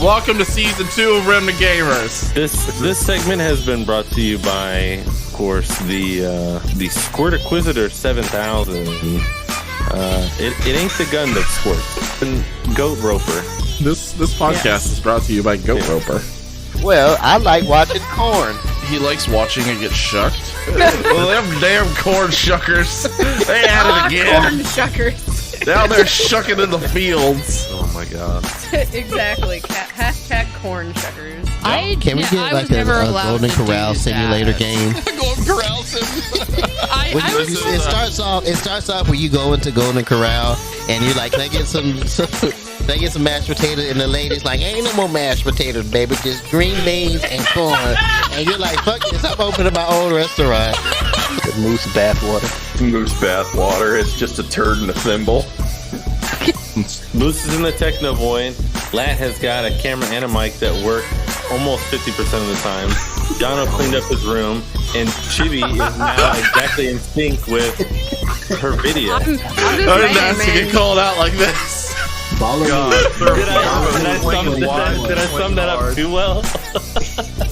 Welcome to season 2 of Remnant Gamers. This segment has been brought to you by, of course, the Squirt Inquisitor 7000. It ain't the gun that squirts. It's Goat Roper. This podcast is brought to you by Goat Roper. Well, I like watching corn. He likes watching it get shucked. Well, them damn corn shuckers. They at it again. Corn shuckers. Now they're shucking in the fields. Oh my god. Exactly. Hashtag corn shuckers. Can we get like a Golden Corral simulator game? Golden Corral sim. It starts off where you go into Golden Corral and you're like, can I get some mashed potatoes? And the lady's like, ain't no more mashed potatoes, baby, just green beans and corn. And you're like, fuck this, I'm opening my own restaurant. The moose bathwater. Moose bathwater. It's just a turd in a thimble. Moose is in the Techno Void. Lat has got a camera and a mic that work almost 50% of the time. Jono cleaned up his room, and Chibi is now exactly in sync with her video. I'm just I didn't ask to get called out like this. Did I sum that up too well?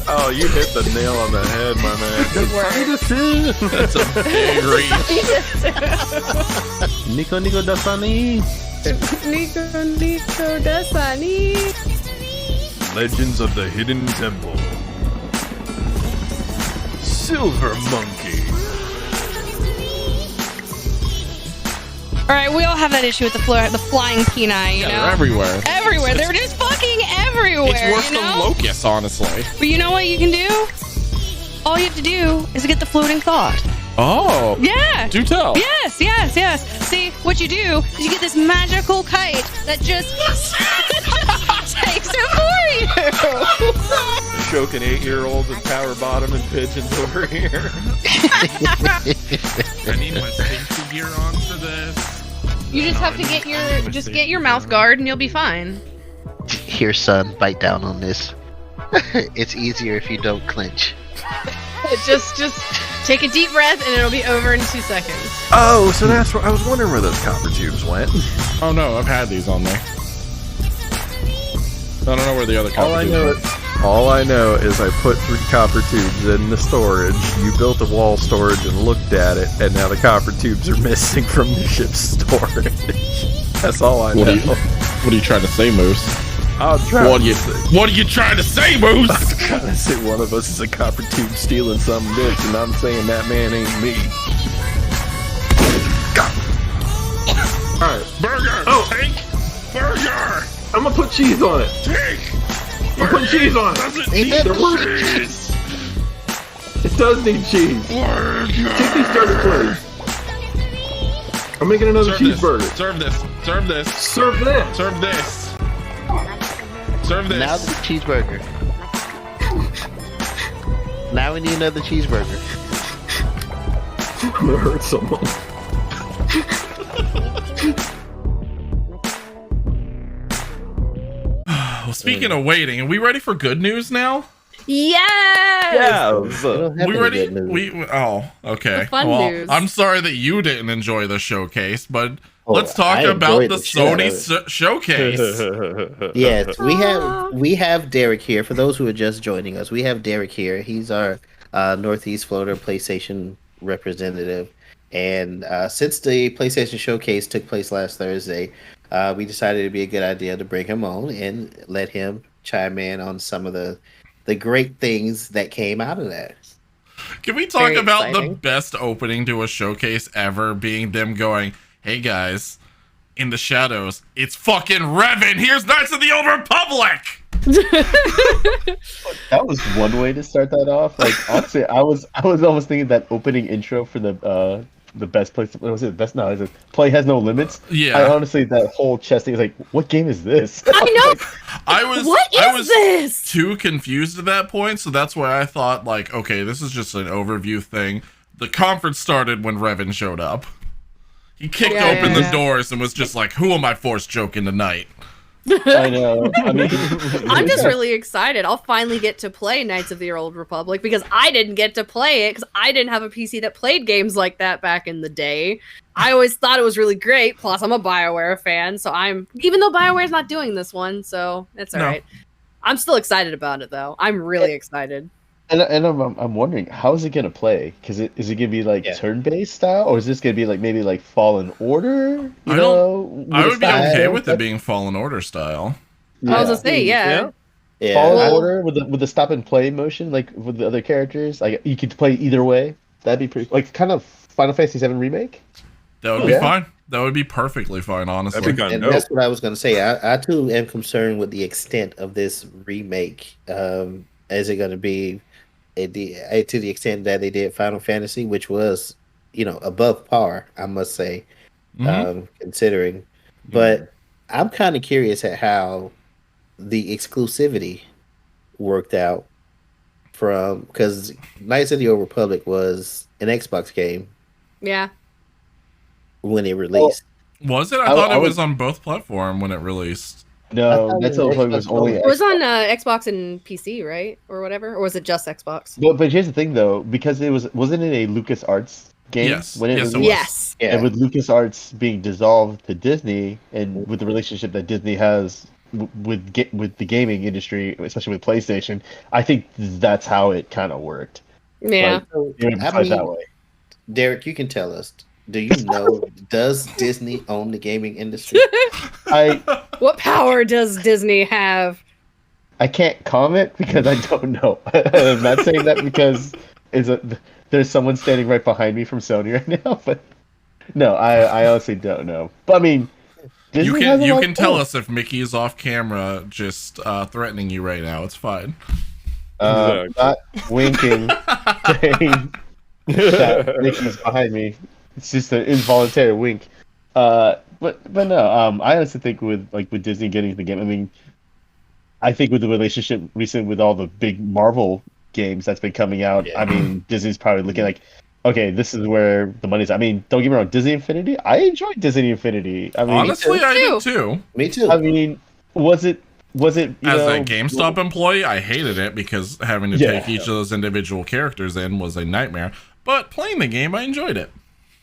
Oh, you hit the nail on the head, my man. That's a big reach. Nico Dasani. Nico Dasani. Legends of the Hidden Temple. Silver Monkey. Alright, we all have that issue with the flying peni, you know? They're everywhere. Everywhere. They're just fucking everywhere. It's worse than locusts, honestly. But you know what you can do? All you have to do is get the floating thought. Oh. Yeah. Do tell. Yes. See, what you do is you get this magical kite that just takes it for you. Choking 8-year-olds and power bottom and pigeons over here. I need my safety gear on for this. You just have to get your mouth guard and you'll be fine. Here, son, bite down on this. It's easier if you don't clench. Just take a deep breath and it'll be over in 2 seconds. Oh, so that's where I was wondering where those copper tubes went. Oh no, I've had these on there. I don't know where the other copper tubes went. All I know is I put 3 copper tubes in the storage. You built a wall storage and looked at it, and now the copper tubes are missing from the ship's storage. That's all I know. What are you trying to say, Moose? What are you trying to say, Moose? I'm trying to say one of us is a copper tube stealing some bitch, and I'm saying that man ain't me. Alright. Burger! Oh, Tank! Burger! I'm gonna put cheese on it. Tank! I'm putting cheese on it. Cheese! It does need cheese. Burger! Take these starter please. I'm making another cheeseburger. Serve this. Serve this. Serve that. Serve this. Serve this. Now the cheeseburger. Now we need another cheeseburger. I'm gonna hurt someone. Well, speaking of waiting, are we ready for good news now? Yes! Yeah. We ready? Okay. The fun news. I'm sorry that you didn't enjoy the showcase, but let's talk about the Sony showcase. Yes, we have Derek here. For those who are just joining us, we have Derek here. He's our Northeast Florida PlayStation representative. And since the PlayStation Showcase took place last Thursday, we decided it'd be a good idea to bring him on and let him chime in on some of the great things that came out of that. Can we talk about exciting. the best opening to a showcase ever being them going, hey guys, in the shadows, it's fucking Revan. Here's Knights of the Old Republic. That was one way to start that off. Like honestly, I was almost thinking that opening intro for the best place. What was it? Best no, is it Play Has No Limits? Yeah. I honestly that whole chest thing is like, what game is this? I know. I was this? too confused at that point, so that's why I thought like, okay, this is just an overview thing. The conference started when Revan showed up. He kicked open the doors and was just like, who am I force joking tonight? I know. I mean, I'm just really excited. I'll finally get to play Knights of the Old Republic because I didn't get to play it because I didn't have a PC that played games like that back in the day. I always thought it was really great. Plus, I'm a BioWare fan, so even though BioWare's not doing this one, so it's all right. I'm still excited about it though. I'm really excited. And I'm wondering, how is it gonna play? Because is it gonna be like turn-based style, or is this gonna be like maybe like Fallen Order? I would be okay with it being Fallen Order style. I was gonna say, yeah. Fallen Order with the stop and play motion, like with the other characters, like you could play either way. That'd be pretty, like kind of Final Fantasy VII Remake. That would be fine. That would be perfectly fine, honestly. And that's what I was gonna say. I too am concerned with the extent of this remake. Is it gonna be to the extent that they did Final Fantasy, which was, above par, I must say, considering. But I'm kind of curious at how the exclusivity worked out because Knights of the Old Republic was an Xbox game. Yeah. When it released. Was it? I thought it was on both platforms when it released. No, Knights of the Republic was only. It was on Xbox and PC, right, or whatever, or was it just Xbox? But here's the thing, though, because wasn't it a LucasArts game? Yes. When it was? Yes. Yeah. And with LucasArts being dissolved to Disney, and with the relationship that Disney has with the gaming industry, especially with PlayStation, I think that's how it kind of worked. Yeah. That way. Derek, you can tell us. Do you know, does Disney own the gaming industry? What power does Disney have? I can't comment because I don't know. I'm not saying that because there's someone standing right behind me from Sony right now, but no, I honestly don't know. But I mean, Disney you can tell us if Mickey is off camera just threatening you right now. It's fine. Not winking, saying that Mickey's behind me. It's just an involuntary wink. But no, I honestly think with Disney getting the game, I mean, I think with the relationship recent with all the big Marvel games that's been coming out, I mean, Disney's probably looking like, okay, this is where the money's. I mean, don't get me wrong, Disney Infinity. I enjoyed Disney Infinity. I mean, honestly, I did too. Me too. I mean, was it? As a GameStop employee, I hated it because having to take each of those individual characters in was a nightmare. But playing the game, I enjoyed it.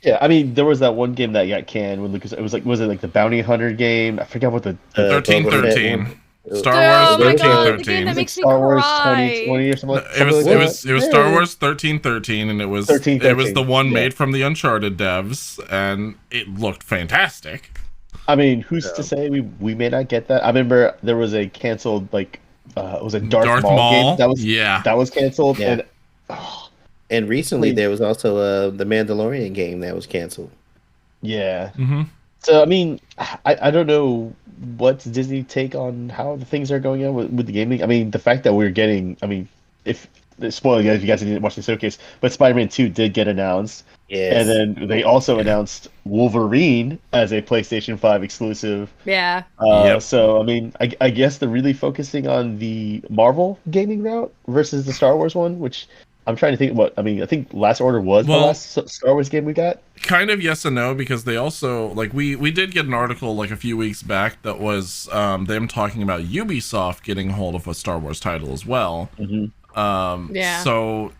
Yeah, I mean, there was that one game that got canned when Lucas. It was was it like the Bounty Hunter game? I forgot what the 1313. Star Wars 1313. Star Wars 2020 or something. It was Star Wars 1313, and it was the one made from the Uncharted devs, and it looked fantastic. I mean, who's to say we may not get that? I remember there was a canceled it was a Darth Maul game that was canceled, and recently there was also the Mandalorian game that was canceled. Yeah. Mm-hmm. So I mean, I don't know what's Disney take on how the things are going on with the gaming. I mean, the fact that we're getting, I mean, spoiler guys, if you guys didn't watch the showcase, but Spider-Man 2 did get announced. Yes. And then they also announced Wolverine as a PlayStation 5 exclusive. Yeah. So I mean, I guess they're really focusing on the Marvel gaming route versus the Star Wars one, which I'm trying to think what. I mean, I think Last Order was the last Star Wars game we got. Kind of yes and no, because they also we did get an article a few weeks back that was them talking about Ubisoft getting hold of a Star Wars title as well. Mm-hmm. So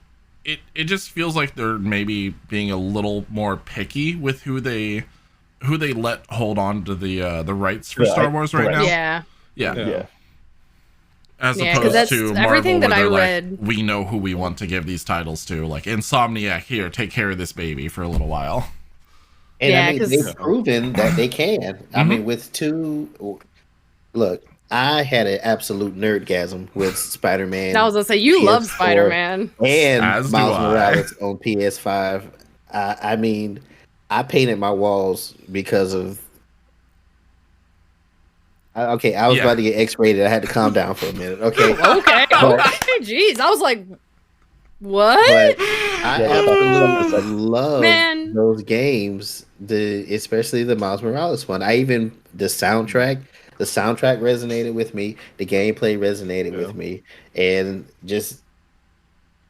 it just feels like they're maybe being a little more picky with who they let hold on to the rights for Star Wars right now. Yeah. As opposed to Marvel, everything that I where read. We know who we want to give these titles to. Like Insomniac, here, take care of this baby for a little while. And I mean, they've proven that they can. I mean, with look, I had an absolute nerdgasm with Spider-Man. I was gonna say you love Spider-Man and Miles Morales on PS5. I mean, I painted my walls because of. Okay, I was about to get X-rated. I had to calm down for a minute. Okay. Okay. Jeez, I was like, what? But I absolutely love those games. Especially the Miles Morales one. The soundtrack resonated with me. The gameplay resonated with me, and just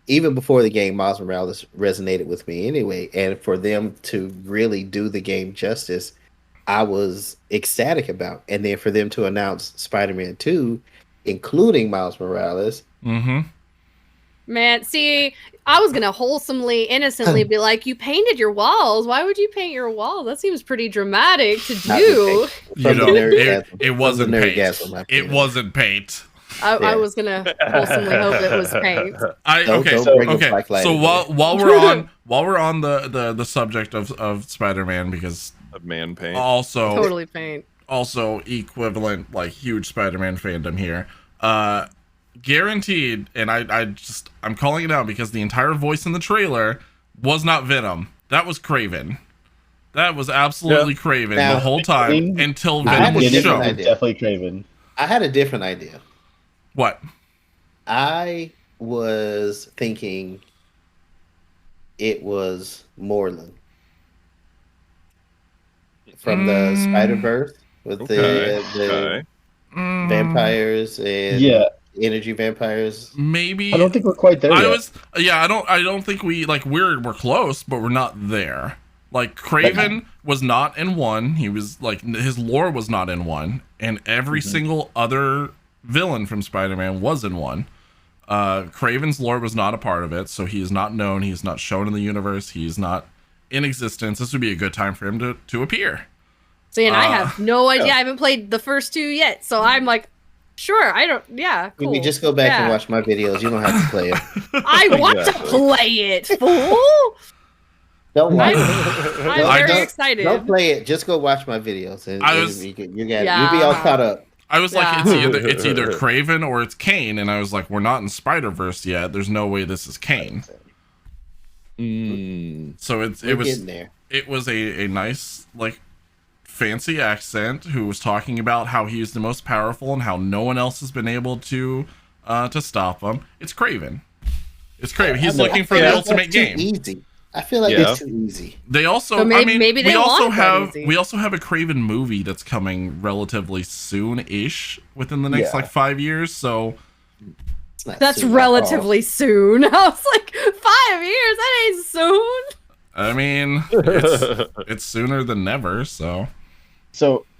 even before the game, Miles Morales resonated with me anyway. And for them to really do the game justice, I was ecstatic about. And then for them to announce Spider-Man 2, including Miles Morales. Mm-hmm. Man, see, I was going to wholesomely, innocently be like, you painted your walls. Why would you paint your walls? That seems pretty dramatic to do. It wasn't paint. It wasn't paint. I was gonna wholesomely hope it was paint. So while we're on the subject of Spider-Man, because Of man paint. also Totally paint. also equivalent, like, huge Spider-Man fandom here. Guaranteed, and I'm calling it out because the entire voice in the trailer was not Venom. That was Kraven. That was absolutely Kraven the whole time until Venom was shown. Definitely Kraven. I had a different idea. What? I was thinking it was Moreland from the Spider-Verse with the vampires and energy vampires. Maybe. I don't think we're quite there yet. I don't think we're close, but we're not there. Like, Kraven was not in 1. He was like, his lore was not in 1, and every single other villain from Spider-Man was in 1. Kraven's lore was not a part of it, so he is not known. He's not shown in the universe. He's not in existence. This would be a good time for him to appear. See, and I have no idea. I haven't played the first 2 yet, so I'm like, sure, I don't. Yeah, cool. You just go back and watch my videos. You don't have to play it. I want to play it, fool. Don't watch I'm very excited. Don't play it. Just go watch my videos, and you'll be all caught up. I was like, it's either Kraven or it's Kane, and I was like, we're not in Spider-Verse yet. There's no way this is Kane. So it was a nice, like, fancy accent who was talking about how he's the most powerful and how no one else has been able to stop him. It's Kraven. It's Kraven. He's looking for the ultimate game. Easy. I feel like it's too easy. They also, so maybe they we also have a Kraven movie that's coming relatively soon-ish within the next 5 years. So that's relatively soon. I was like, 5 years? That ain't soon. I mean, it's sooner than never. So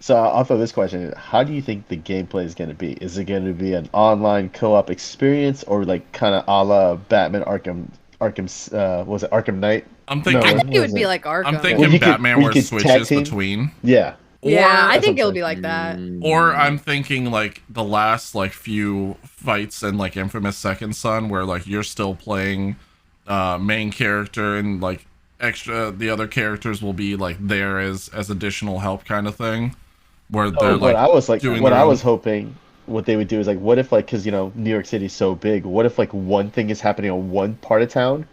I'll throw this question in. How do you think the gameplay is going to be? Is it going to be an online co-op experience, or like kind of a la Batman was it Arkham Knight? I think it would be like Arkham. I'm thinking Batman where it switches between. Yeah. I think it'll be like that. Or I'm thinking like the last like few fights in like Infamous Second Son, where like you're still playing main character and like the other characters will be like there as additional help kind of thing. Where they're I was hoping what they would do is like, what if like, because New York City's so big, what if like one thing is happening on one part of town,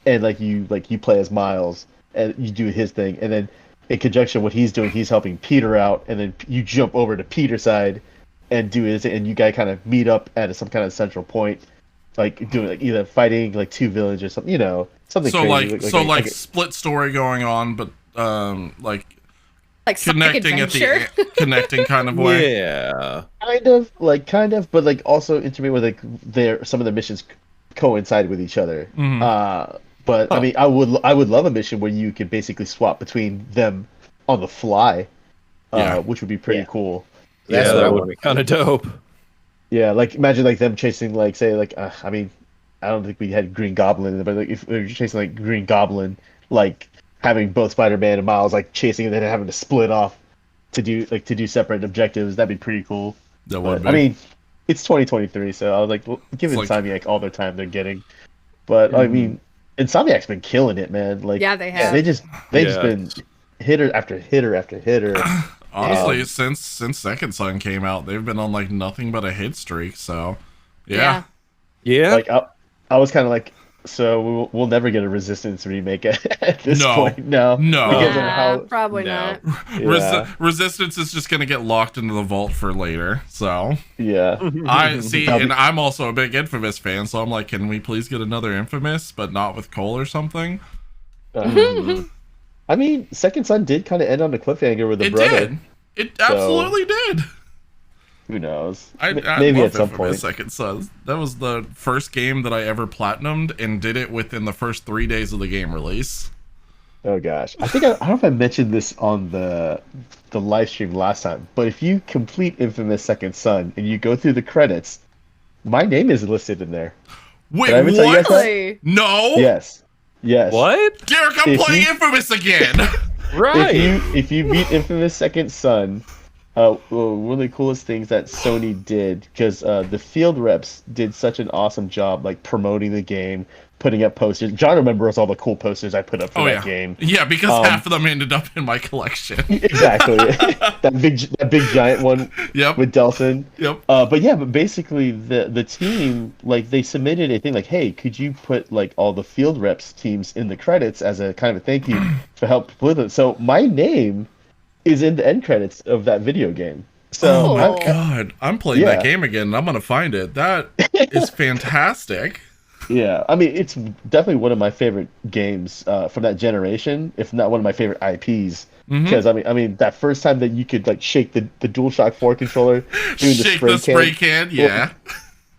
and like you play as Miles and you do his thing, and then in conjunction what he's doing, he's helping Peter out, and then you jump over to Peter's side and do his, and you guys kind of meet up at some kind of central point, like doing like either fighting like 2 villains or something, something. So crazy. like split story going on, but like connecting at connecting kind of way. Yeah, kind of, but like also intimate with like some of the missions coincide with each other. But I mean, I would love a mission where you could basically swap between them on the fly, which would be pretty cool. That would be kind of dope. Yeah, like imagine like them chasing like say like I mean, I don't think we had Green Goblin, but like if they're chasing like Green Goblin, like having both Spider-Man and Miles like chasing and then having to split off to do separate objectives, that'd be pretty cool. That would be. I mean, it's 2023, so I was like, give Insomniac all their time they're getting. But I mean, Insomniac's been killing it, man. Like, they have. They just been hitter after hitter after hitter. Honestly, since Second Son came out, they've been on like nothing but a hit streak. So, yeah. Like I was kind of like, so we'll never get a Resistance remake at this point. No. Probably not. Resistance is just gonna get locked into the vault for later. So I see, and I'm also a big Infamous fan, so I'm like, can we please get another Infamous, but not with Cole or something? I mean, Second Son did kind of end on a cliffhanger with the brother. It absolutely did. Who knows? Maybe at some point. Second Son. That was the first game that I ever platinumed, and did it within the first 3 days of the game release. Oh gosh, I don't know if I mentioned this on the live stream last time, but if you complete Infamous Second Son and you go through the credits, my name is listed in there. Wait, what? Really? No. Yes. What? Derek, I'm playing Infamous again. Right. If you beat Infamous Second Son, one of the coolest things that Sony did, because the field reps did such an awesome job, like promoting the game, putting up posters. John remembers all the cool posters I put up for that game. Yeah, because half of them ended up in my collection. Exactly. that big giant one with Delson. Yep. But basically the team, like, they submitted a thing like, hey, could you put like all the field reps teams in the credits as a kind of a thank you for help with it? So my name is in the end credits of that video game. So oh my god, I'm playing that game again and I'm gonna find it. That is fantastic. Yeah, I mean, it's definitely one of my favorite games from that generation, if not one of my favorite IPs. Because I mean, that first time that you could like shake the DualShock 4 controller, doing shake the spray can, yeah.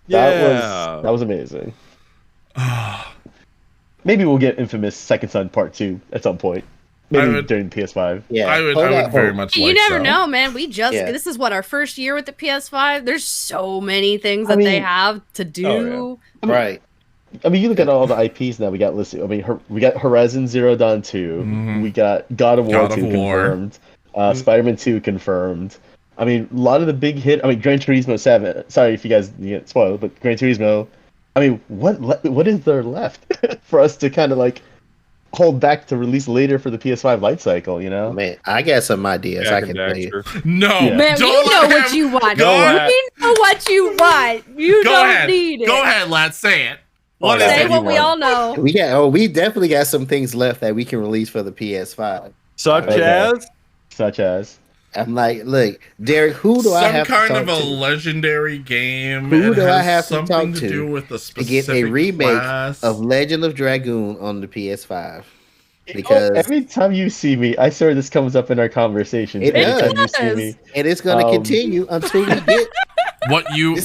That was amazing. Maybe we'll get Infamous Second Son Part 2 at some point. Maybe during PS5. Yeah, I would very much like You never know, man. We just this is what our first year with the PS5. There's so many things that they have to do. Oh, yeah. Right. I mean, you look at all the IPs now we got listed. I mean, we got Horizon Zero Dawn 2. We got God of War 2 confirmed. Spider-Man 2 confirmed. I mean, a lot of the big hit. I mean, Gran Turismo 7. Sorry if you guys get spoiled, but Gran Turismo. I mean, what is there left for us to kind of like hold back to release later for the PS5 life cycle? You know, man, I got some ideas I can tell you. No, man, you know what you want. You know what you want. You don't need it. Go ahead, lad. Say it. Say what we all know. We definitely got some things left that we can release for the PS5. Such as. I'm like, look, Derek, who do I have to talk to? Some kind of a legendary game. Who do I have to talk something to do with the specific get a remake class of Legend of Dragoon on the PS5? Because every time you see me, I swear this comes up in our conversations. It every does. time you see me. And it's going to continue until we get what you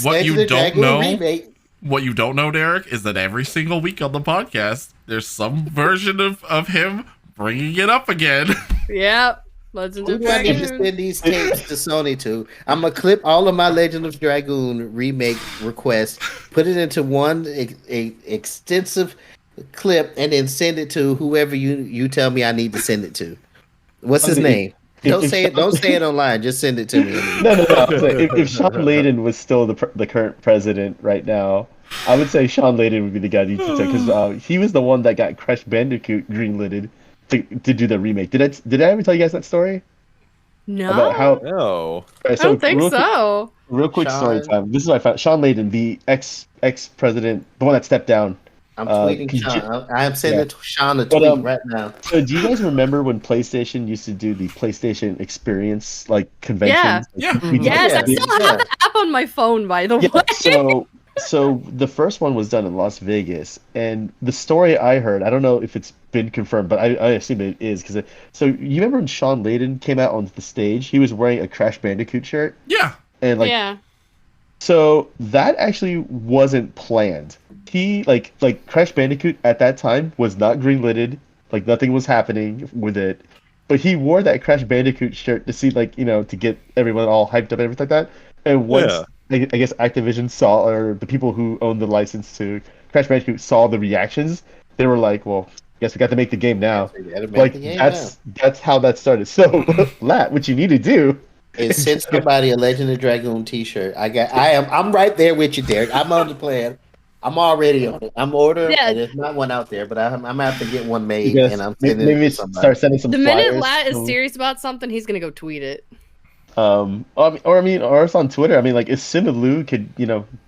don't know. Remake. What you don't know, Derek, is that every single week on the podcast, there's some version of him bringing it up again. Yep. Legend of Dragoon. I need to send these tapes to Sony to. I'm going to clip all of my Legend of Dragoon remake requests, put it into one extensive clip, and then send it to whoever you tell me I need to send it to. What's his name? Don't say it online. Just send it to me. No. If Sean Layden was still the current president right now, I would say Sean Layden would be the guy you should take, because he was the one that got Crash Bandicoot greenlighted to do the remake. Did I ever tell you guys that story? No. About how? No. I don't think so. Real quick story time. This is what I found. Sean Layden, the ex-president, the one that stepped down. I'm tweeting Sean. I am sending Sean a tweet right now. So do you guys remember when PlayStation used to do the PlayStation Experience conventions? Yeah. Yes, I still have the app on my phone, by the way. So the first one was done in Las Vegas, and the story I heard, I don't know if it's been confirmed, but I assume it is, because so you remember when Sean Layden came out on the stage, he was wearing a Crash Bandicoot shirt? Yeah. And so that actually wasn't planned. He like Crash Bandicoot at that time was not greenlighted, like nothing was happening with it. But he wore that Crash Bandicoot shirt to see to get everyone all hyped up and everything like that. And once I guess Activision saw, or the people who owned the license to Crash Bandicoot saw the reactions, they were like, well, I guess we got to make the game now. That's how that started. So Lat, what you need to do is send somebody a Legend of Dragoon t-shirt. I'm right there with you, Derek. I'm on the plan. I'm already on it. I'm ordering. Yeah. There's not one out there, but I'm gonna have to get one made, and I'm sending it to somebody. Start sending some. The flyers. minute Lat is serious about something, he's gonna go tweet it. Or it's on Twitter. I mean, like if Simu could,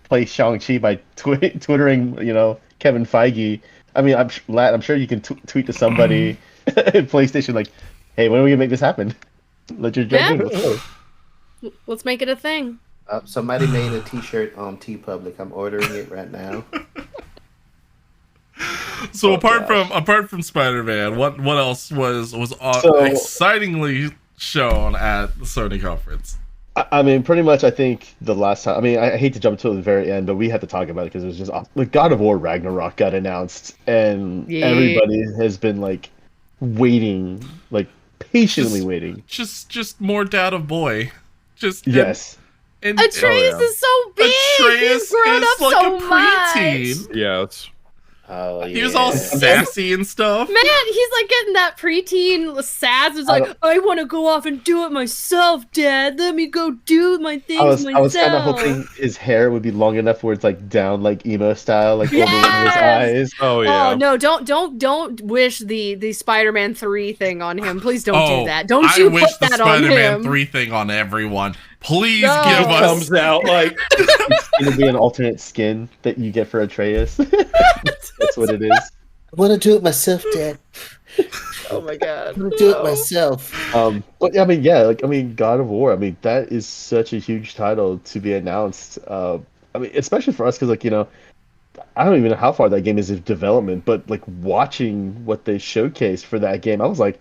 play Shang-Chi by twittering, Kevin Feige. I mean, I'm sure you can tweet to somebody at PlayStation like, "Hey, when are we gonna make this happen?" Legend of Dragoon. Let's make it a thing. Somebody made a t-shirt on TeePublic. I'm ordering it right now. So apart from Spider-Man, what else was excitingly shown at the Sony conference? I mean, pretty much. I think the last time. I mean, I hate to jump to the very end, but we had to talk about it because it was just like God of War Ragnarok got announced, and everybody has been waiting, patiently waiting. Just more Dad of Boy. Yes. Atreus is so big. He's grown up so much. Yes. Oh, yeah. He was all sassy and stuff. Man, he's like getting that preteen sass. It's like, I want to go off and do it myself, Dad. Let me go do my things myself. I was kind of hoping his hair would be long enough where it's like down, like emo style, like over one of his eyes. Oh yeah. Oh no! Don't wish the Spider-Man 3 thing on him. Please don't do that. Don't you wish put the that on Spider-Man him. 3 thing on everyone. Please No. give us. Comes out like It's gonna be an alternate skin that you get for Atreus. That's what it is. I want to do it myself, Dad. Oh my God! I want to do it myself. But I mean, yeah, God of War. I mean, that is such a huge title to be announced. I mean, especially for us, because I don't even know how far that game is in development, but like watching what they showcased for that game, I was like,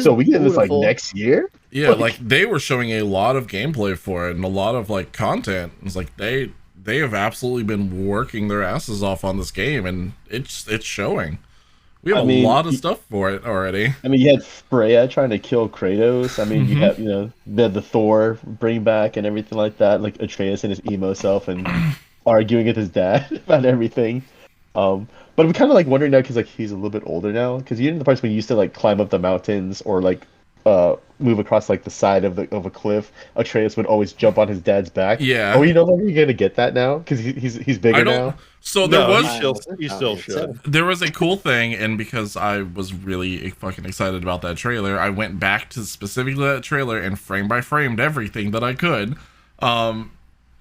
so we get this like next year? Yeah, like they were showing a lot of gameplay for it and a lot of like content. It's like they have absolutely been working their asses off on this game, and it's showing. We have a lot of stuff for it already. I mean, you had Freya trying to kill Kratos. I mean, you have the Thor bring back and everything like that, like Atreus and his emo self and arguing with his dad about everything. But I'm kind of like wondering now because like he's a little bit older now. Because you know the parts when you used to like climb up the mountains or like move across like the side of a cliff, Atreus would always jump on his dad's back. Yeah. Oh, you know you're gonna get that now because he's bigger now. So there was you still should. There was a cool thing, and because I was really fucking excited about that trailer, I went back to specifically that trailer and frame by framed everything that I could.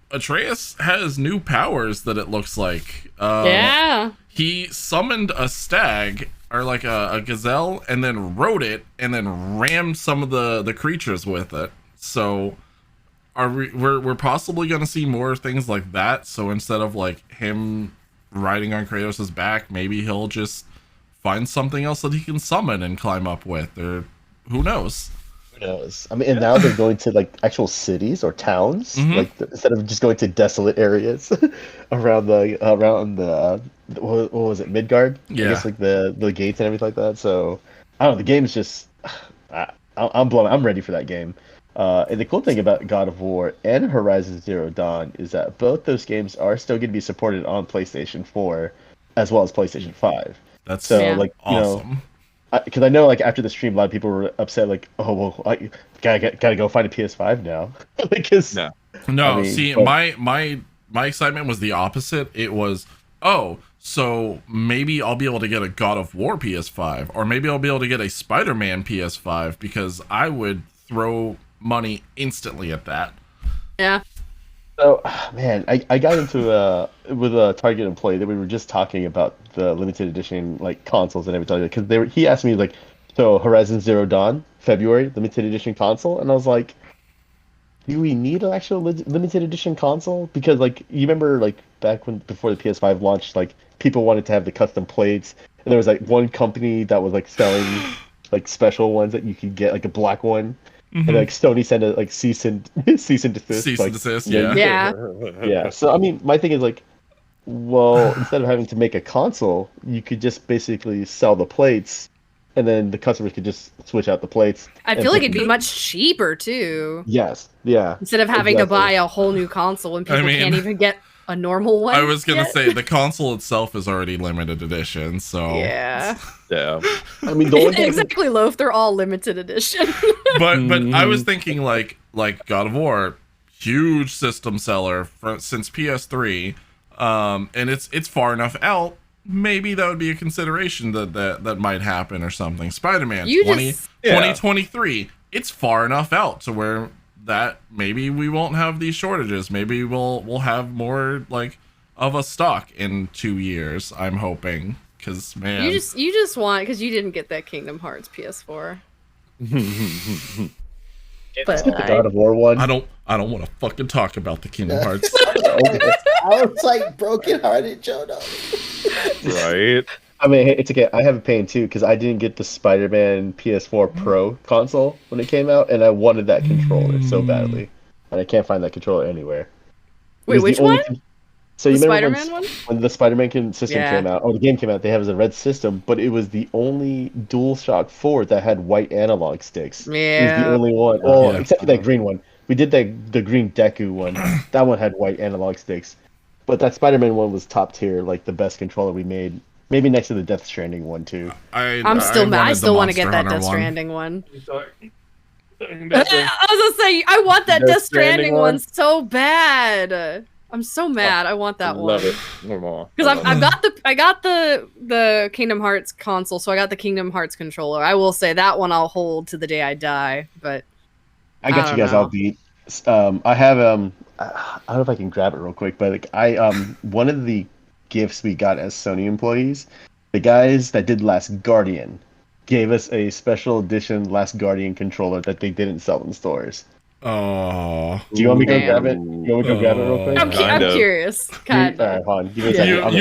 Atreus has new powers that it looks like. Yeah. He summoned a stag or like a gazelle and then rode it and then rammed some of the creatures with it. So we're possibly going to see more things like that. So instead of like him riding on Kratos' back, maybe he'll just find something else that he can summon and climb up with, or who knows. Who knows? I mean, and now they're going to like actual cities or towns, instead of just going to desolate areas around the what was it, Midgard? Yeah, I guess like the gates and everything like that. So I don't know. The game's just I'm blown. I'm ready for that game. And the cool thing about God of War and Horizon Zero Dawn is that both those games are still going to be supported on PlayStation 4 as well as PlayStation 5. That's so like awesome. Because I know like after the stream, a lot of people were upset, like, oh well, I gotta go find a PS5 now. Because no, I mean, see, my excitement was the opposite. It was, oh, so maybe I'll be able to get a God of War PS5, or maybe I'll be able to get a Spider-Man PS5, because I would throw money instantly at that. Yeah. So, man, I got into with a Target employee that we were just talking about the limited edition like consoles and everything, because he asked me like, so Horizon Zero Dawn February limited edition console, and I was like, do we need an actual limited edition console? Because like you remember like back before the PS5 launched, like people wanted to have the custom plates, and there was like one company that was like selling like special ones that you could get, like a black one. And like Sony sent a like cease and desist. Yeah. So I mean, my thing is like, well, instead of having to make a console, you could just basically sell the plates, and then the customers could just switch out the plates. I feel like it'd be much cheaper too. Yes. Yeah. Instead of having to buy a whole new console and people can't even get a normal one. I was gonna say the console itself is already limited edition, so yeah. I mean, the only exactly, Loaf. They're all limited edition. but I was thinking like God of War, huge system seller since PS3, and it's far enough out. Maybe that would be a consideration that might happen or something. Spider-Man 2023. It's far enough out to where that maybe we won't have these shortages. Maybe we'll have more like of a stock in 2 years. I'm hoping, because man, you just want, because you didn't get that Kingdom Hearts PS4. But the God of War one. I don't want to fucking talk about the Kingdom Hearts. I was like brokenhearted, Jono. Right. I mean, it's okay. I have a pain too because I didn't get the Spider-Man PS4 Pro console when it came out, and I wanted that controller so badly, and I can't find that controller anywhere. Wait, which one? So you remember Spider-Man one? When the Spider-Man system came out, or the game came out, they have a red system, but it was the only DualShock 4 that had white analog sticks. Yeah. It was the only one. Oh, except for that green one. We did the green Deku one. That one had white analog sticks. But that Spider-Man one was top tier, like the best controller we made Maybe next to the Death Stranding one too. I still want to get that Death Stranding one. I was gonna say, I want that Death Stranding one so bad. I'm so mad. I want that one. Love it. Normal. Because I got the Kingdom Hearts console, so I got the Kingdom Hearts controller. I will say that one I'll hold to the day I die. But I got you guys all beat. I have I don't know if I can grab it real quick, but one of the gifts we got as Sony employees, the guys that did Last Guardian gave us a special edition Last Guardian controller that they didn't sell in stores. Oh. Do you want me to go grab it? You want me to go grab it real quick? I'm curious. Kind All right, hold on. Give me a second.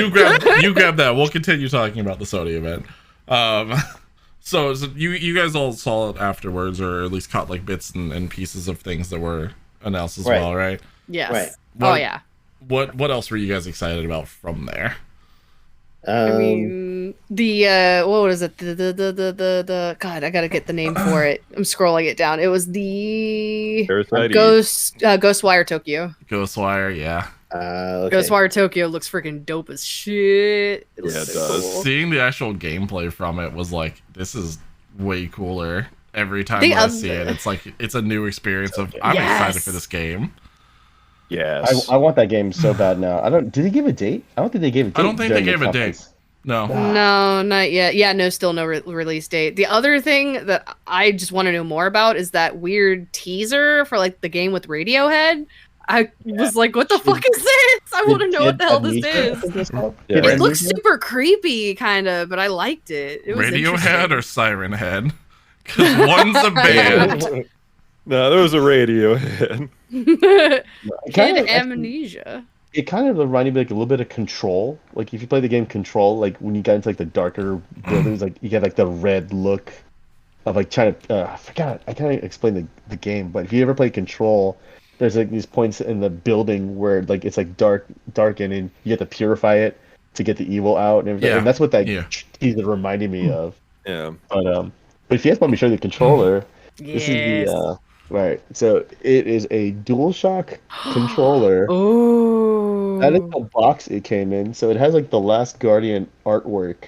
You grab that. We'll continue talking about the Sony event. So you guys all saw it afterwards, or at least caught like bits and pieces of things that were announced as well, right? Yes. Right. What else were you guys excited about from there? I mean, the what is it? The God, I gotta get the name for it. I'm scrolling it down. It was the Ghostwire Tokyo. Ghostwire, yeah. Okay. Ghostwire Tokyo looks freaking dope as shit. Yeah, it does. Cool. Seeing the actual gameplay from it was like, this is way cooler. Every time I see it, it's like it's a new experience of I'm excited for this game. Yes. I want that game so bad now. Did they give a date? I don't think they gave a date. I don't think they gave a date. No, not yet. Yeah, still no release date. The other thing that I just want to know more about is that weird teaser for like the game with Radiohead. I was like, what the fuck is this? I want to know what the hell this is. It looks super creepy, kind of, but I liked it. It was Radiohead or Siren Head? Because one's a band. No, there was a Radiohead. Kid Amnesia. It kind of reminded me like a little bit of Control. Like if you play the game Control, like when you got into like the darker buildings, like you get like the red look of like trying to. I can't explain the game, but if you ever play Control, there's like these points in the building where like it's like dark, and you have to purify it to get the evil out and everything. Yeah. And that's what that teaser reminded me of. Yeah. But if you guys want me to show you the controller, this is the. Right, so it is a DualShock controller. Oh, that is the box it came in. So it has like the Last Guardian artwork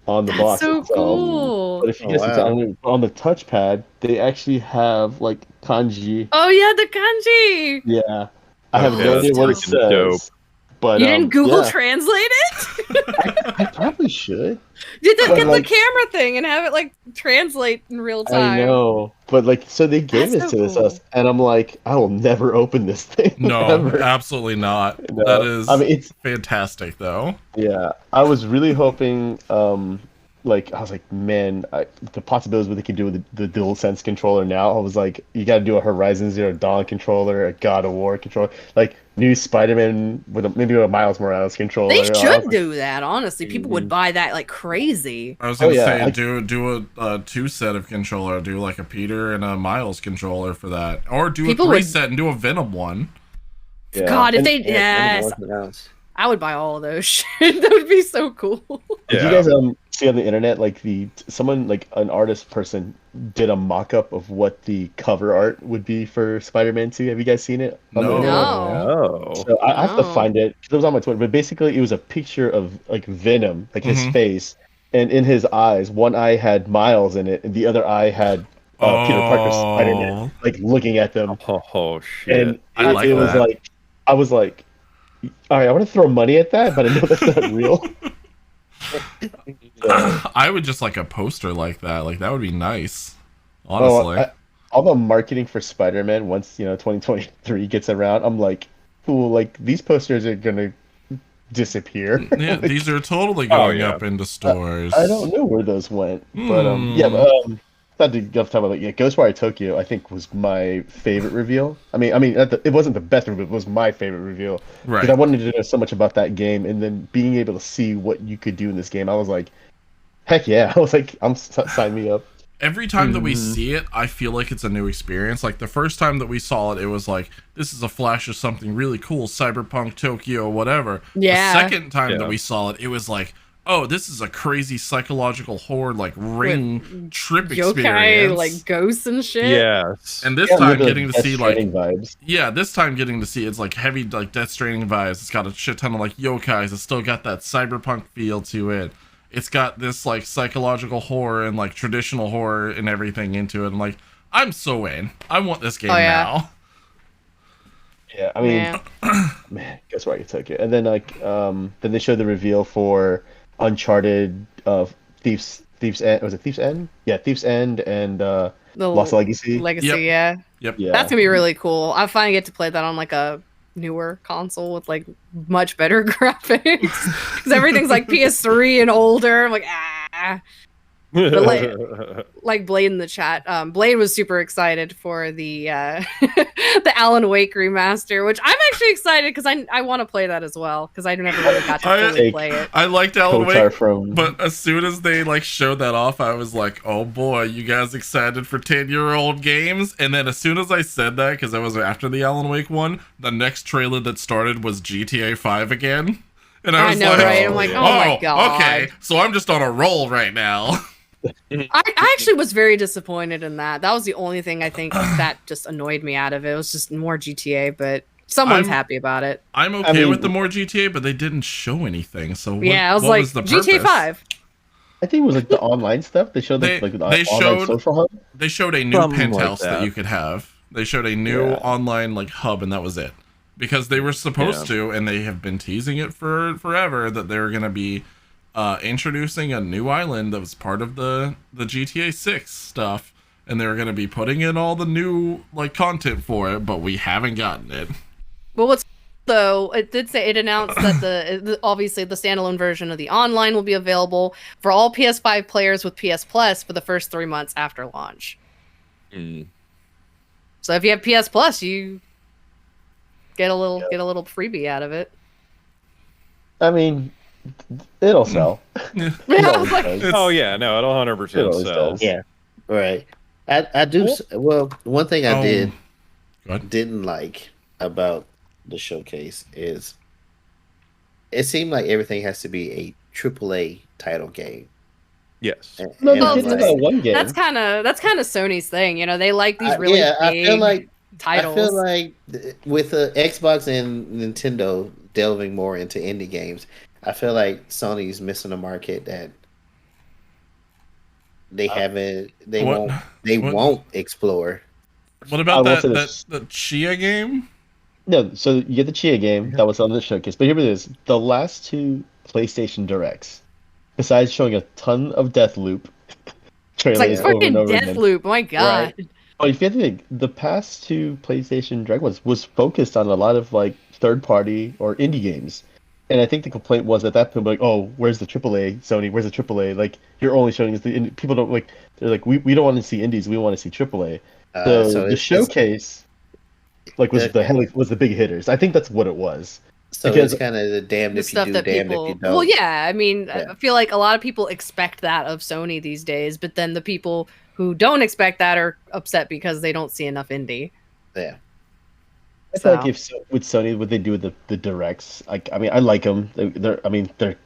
on the box. So itself. Cool. But if you guys on the touchpad, they actually have like kanji. Oh yeah, the kanji. Yeah, I have no idea what it says. Dope. But you didn't Google Translate it? I probably should. Get the camera thing and have it like translate in real time. I know, but like, so they gave it to us, and I'm like, I will never open this thing. No, ever. Absolutely not. No. That is. I mean, it's fantastic, though. Yeah, I was really hoping. Like I was like, man, the possibilities what they could do with the DualSense controller now. I was like, you got to do a Horizon Zero Dawn controller, a God of War controller, like new Spider-Man with maybe a Miles Morales controller. They should do that. Honestly, people would buy that like crazy. I was gonna say, do a 2-set of controller, do like a Peter and a Miles controller for that, or do people a 3-set and do a Venom one. Yeah. God, if I would buy all of those shit. That would be so cool. Did you guys see on the internet like someone like an artist person did a mock-up of what the cover art would be for Spider-Man 2? Have you guys seen it? No. So I have to find it because it was on my Twitter. But basically, it was a picture of like Venom, like his face, and in his eyes, one eye had Miles in it, and the other eye had Peter Parker's Spider-Man, like looking at them. Oh shit! And it was like, I was like, all right, I want to throw money at that, but I know that's not real. I would just like a poster like that. Like that would be nice. Honestly, all the marketing for Spider-Man once 2023 gets around, I'm like, ooh, like these posters are gonna disappear. Yeah, like, these are totally going up into stores. I don't know where those went, but not to go off the top of it. Ghostwire Tokyo, I think, was my favorite reveal. I mean, it wasn't the best reveal, it was my favorite reveal. Right. Because I wanted to know so much about that game, and then being able to see what you could do in this game, I was like, heck yeah! I was like, sign me up. Every time that we see it, I feel like it's a new experience. Like the first time that we saw it, it was like, this is a flash of something really cool, Cyberpunk Tokyo, whatever. Yeah. The second time that we saw it, it was like, oh, this is a crazy psychological horror, like ring trip Yokai, experience. like ghosts and shit. Yes. And this Yeah, time with the getting to Death see like, Stranding vibes. yeah, this time getting to see it's like heavy, like Death Stranding vibes. It's got a shit ton of like yokais. It's still got that cyberpunk feel to it. It's got this like psychological horror and like traditional horror and everything into it. I'm like, I'm so in. I want this game now. Yeah, I mean, man, guess why you took it. And then like, then they showed the reveal for Uncharted, Thief's End. Was it Thief's End? Yeah, Thief's End and The Lost Legacy. Legacy, Yep. yeah. Yep. Yeah, That's gonna be really cool. I finally get to play that on like a newer console with like much better graphics because everything's like PS3 and older. I'm like, ah. But like Blade in the chat, Blade was super excited for the the Alan Wake remaster, which I'm actually excited because I want to play that as well because I never really got to fully play it. I liked Alan Kotar Wake, from but as soon as they like showed that off, I was like, "Oh boy, you guys excited for 10-year-old games?" And then as soon as I said that, because that was after the Alan Wake one, the next trailer that started was GTA 5 again, and I was know, like, right? I'm like, oh my god. okay, so I'm just on a roll right now." I actually was very disappointed in that. That was the only thing I think that just annoyed me out of it. It was just more GTA, but someone's happy about it. I'm okay with the more GTA, but they didn't show anything. So what, I was what like, was the GTA purpose? 5. I think it was like the online stuff. They showed They- like the they online showed- social hub. They showed a new Something like penthouse that that. you could have. They showed a new online like hub, and that was it. Because they were supposed to, and they have been teasing it for forever, that they were going to be introducing a new island that was part of the GTA 6 stuff, and they were going to be putting in all the new like content for it, but we haven't gotten it. Well, what's though it did say it announced that obviously the standalone version of the online will be available for all PS5 players with PS Plus for the first 3 months after launch. So if you have PS Plus, you get a little freebie out of it. I mean, it'll sell. Yeah. It I always was like, does. Oh yeah, no, it'll 100% always sell. does. Yeah, right. I do. Well, one thing I Go ahead. didn't like about the showcase is it seemed like everything has to be a AAA title game. Yes. And- No, and they I'm did like- that one game. that's kind of Sony's thing, you know. They like these really I big feel like titles. I feel like with Xbox and Nintendo delving more into indie games, I feel like Sony's missing a market that they haven't. They What- won't explore. What I about will that say this. the Chia game? No, so you get the Chia game that was on the showcase, but here it is: the last two PlayStation Directs, besides showing a ton of Deathloop It's trailers like over fucking and over again. Deathloop. Oh my god. Oh, if you have to think, the past two PlayStation Direct was focused on a lot of like third-party or indie games, and I think the complaint was at that point like, oh, where's the AAA Sony? Where's the AAA? Like you're only showing us the indie. People don't like. They're like, we don't want to see indies. We want to see AAA. So the showcase, like, was the big hitters. I think that's what it was. So because- it's kind of the damned The if you stuff do, that damned people. if you don't. Well, yeah. I mean, Yeah. I feel like a lot of people expect that of Sony these days, but then the people who don't expect that are upset because they don't see enough indie. Yeah. I feel So. like with Sony, what they do with the directs, like I mean, I like them. They're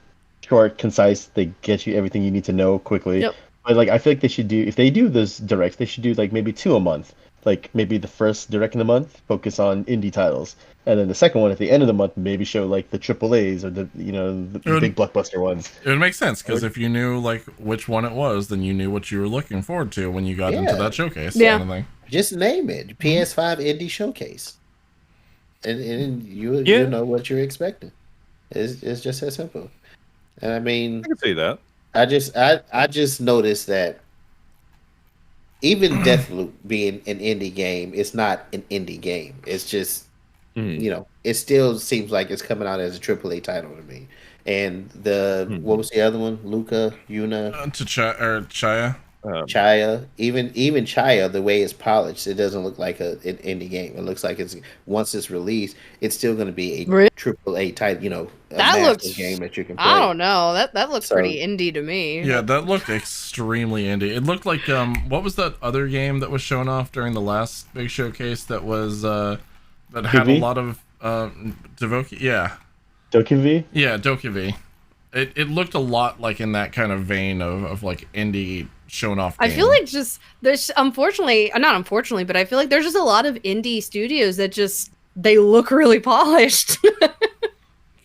short, concise. They get you everything you need to know quickly. Yep. But like, I feel like they should do if they do those directs, they should do like maybe 2 a month. Like maybe the first direct in the month focus on indie titles, and then the second one at the end of the month maybe show like the AAA's or the big blockbuster ones. It would make sense because if you knew like which one it was, then you knew what you were looking forward to when you got into Yeah. that showcase. Yeah. Kind of thing. Just name it PS5 Indie Showcase, and you Yeah. know what you're expecting. It's just that simple. And I mean, I can see that. I just noticed that even Deathloop being an indie game, it's not an indie game. It's just it still seems like it's coming out as a AAA title to me. And what was the other one? Luca, Yuna, Chaya. Chaya. Even Chaya, the way it's polished, it doesn't look like an indie game. It looks like it's once it's released, it's still going to be a Really? AAA title. A That master looks- game that you can play. I don't know. That looks So- pretty indie to me. Yeah, that looked extremely indie. It looked like what was that other game that was shown off during the last big showcase that was that had a Doki? lot of Devoki? Yeah, Doki V? yeah, Doki. It looked a lot like in that kind of vein of like indie shown off. I feel like just there's not unfortunately, but I feel like there's just a lot of indie studios that just they look really polished.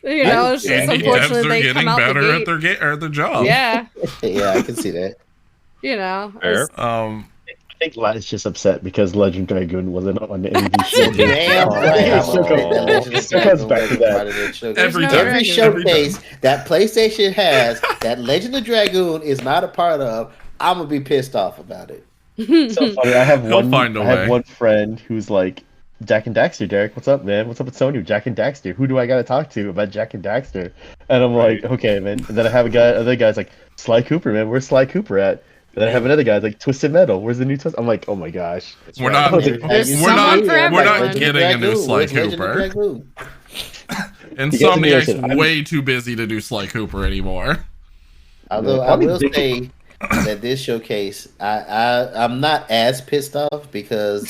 You know, it's just indie unfortunately devs are they getting come out better the at their job. Yeah, Yeah, I can see that. you know. Fair. I think Lat is just upset because Legend Dragoon wasn't on the MVP show. Damn right. I'm So upset that Legend of it comes Dragoon back to wasn't that. part of that showcase. Every no time. Every Dragoon. showcase that PlayStation has that Legend of Dragoon is not a part of, I'm gonna be pissed off about it. So funny. I have He'll find a way. one friend who's like, Jack and Daxter, Derek, what's up, man? What's up with Sony? Jack and Daxter. Who do I gotta talk to about Jack and Daxter? And I'm like, okay, man. And then I have other guy's like, Sly Cooper, man. Where's Sly Cooper at? And then I have another guy like Twisted Metal. Where's the new Twist? I'm like, oh my gosh. We're not There's we're not someone for we're not everyone. getting a new Sly Cooper. Insomniac's way too busy to do Sly Cooper anymore. Although I will say that this showcase, I'm not as pissed off because